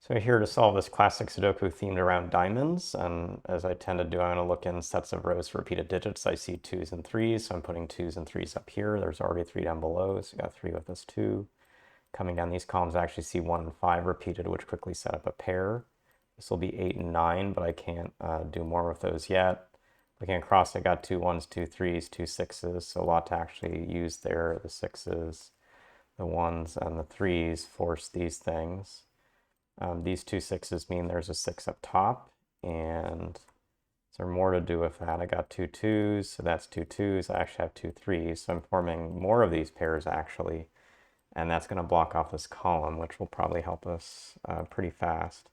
So here to solve this classic Sudoku themed around diamonds, and as I tend to do, I'm going to look in sets of rows for repeated digits. I see 2s and 3s, so I'm putting 2s and 3s up here. There's already 3 down below, so I got 3 with this 2. Coming down these columns, I actually see 1 and 5 repeated, which quickly set up a pair. This will be 8 and 9, but I can't do more with those yet. Looking across, I got 2 1s, 2 3s, 2 6s, so a lot to actually use there. The 6s, the 1s, and the 3s force these things. These 2 6s mean there's a 6 up top, and is there more to do with that? I got 2 2s, so that's 2 2s. I actually have 2 3s, so I'm forming more of these pairs actually, and that's going to block off this column, which will probably help us pretty fast.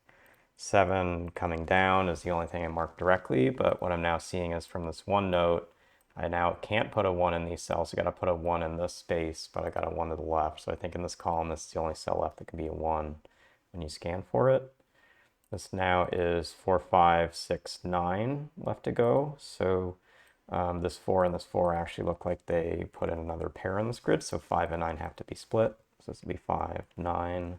7 coming down is the only thing I marked directly, but what I'm now seeing is from this one note, I now can't put a 1 in these cells. I got to put a 1 in this space, but I got a 1 to the left. So I think in this column, this is the only cell left that can be a 1 when you scan for it. This now is 4, 5, 6, 9 left to go. So this 4 and this 4 actually look like they put in another pair in this grid. So 5 and 9 have to be split. So this will be 5, 9,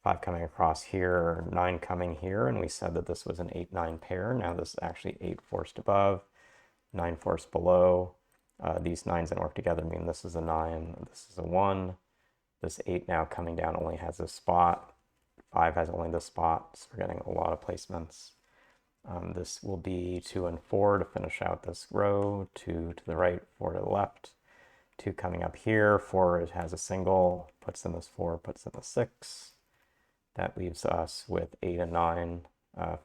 5 coming across here, 9 coming here. And we said that this was an 8, 9 pair. Now this is actually 8 forced above, 9 forced below. These 9s that work together mean this is a 9, this is a 1. This 8 now coming down only has a spot. 5 has only this spot, so we're getting a lot of placements. This will be 2 and 4 to finish out this row, 2 to the right, 4 to the left, 2 coming up here, 4 it has a single, puts in this 4, puts in the 6. That leaves us with 8 and 9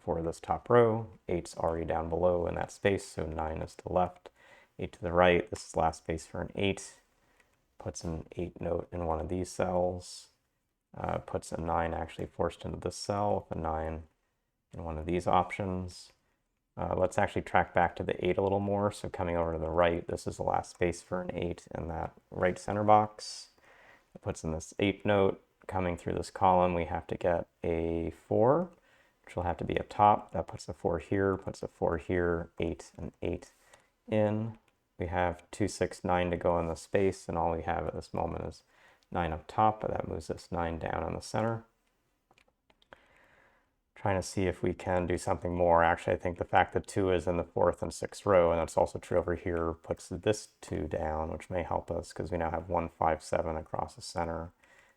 for this top row. 8's already down below in that space, so 9 is to the left, 8 to the right. This is last space for an 8. Puts an 8 note in one of these cells. Puts a 9 actually forced into this cell with a 9 in one of these options. Let's actually track back to the 8 a little more. So coming over to the right, this is the last space for an 8 in that right center box. It puts in this 8 note. Coming through this column, we have to get a 4, which will have to be up top. That puts a 4 here, puts a 4 here, 8 and 8 in. We have 2, 6, 9 to go in the space, and all we have at this moment is 9 up top, but that moves this 9 down in the center. Trying to see if we can do something more. Actually, I think the fact that 2 is in the 4th and 6th row, and that's also true over here, puts this 2 down, which may help us because we now have 1, 5, 7 across the center.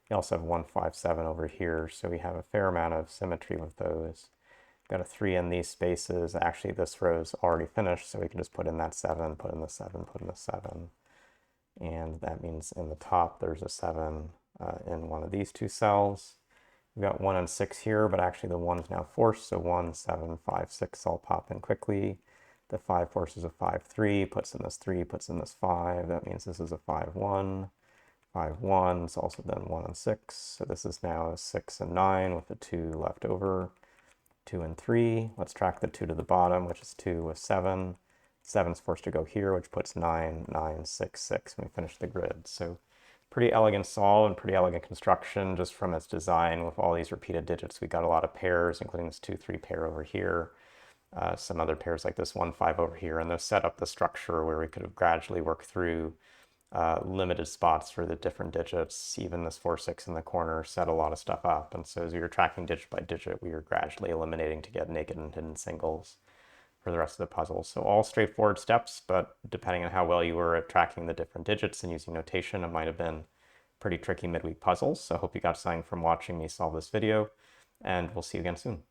We also have 1, 5, 7 over here, so we have a fair amount of symmetry with those. Got a 3 in these spaces. Actually, this row is already finished, so we can just put in that 7, put in the 7, put in the 7. And that means in the top there's a 7 in one of these two cells. We've got 1 and 6 here, but actually the 1 is now forced, so 1, 7, 5, 6 all pop in quickly. The 5 forces a 5, 3, puts in this 3, puts in this 5. That means this is a 5, 1. 5, 1, it's also then 1 and 6. So this is now a 6 and 9 with the 2 left over. 2 and 3. Let's track the 2 to the bottom, which is 2 with 7. 7's forced to go here, which puts 9, 9, 6, 6 when we finish the grid. So pretty elegant solve and pretty elegant construction just from its design with all these repeated digits. We got a lot of pairs, including this 2, 3 pair over here. Some other pairs like this 1, 5 over here, and those set up the structure where we could have gradually worked through limited spots for the different digits. Even this 4, 6 in the corner set a lot of stuff up. And so as we were tracking digit by digit, we were gradually eliminating to get naked and hidden singles for the rest of the puzzle. So all straightforward steps, but depending on how well you were at tracking the different digits and using notation, it might have been pretty tricky midweek puzzles. So I hope you got something from watching me solve this video, and we'll see you again soon.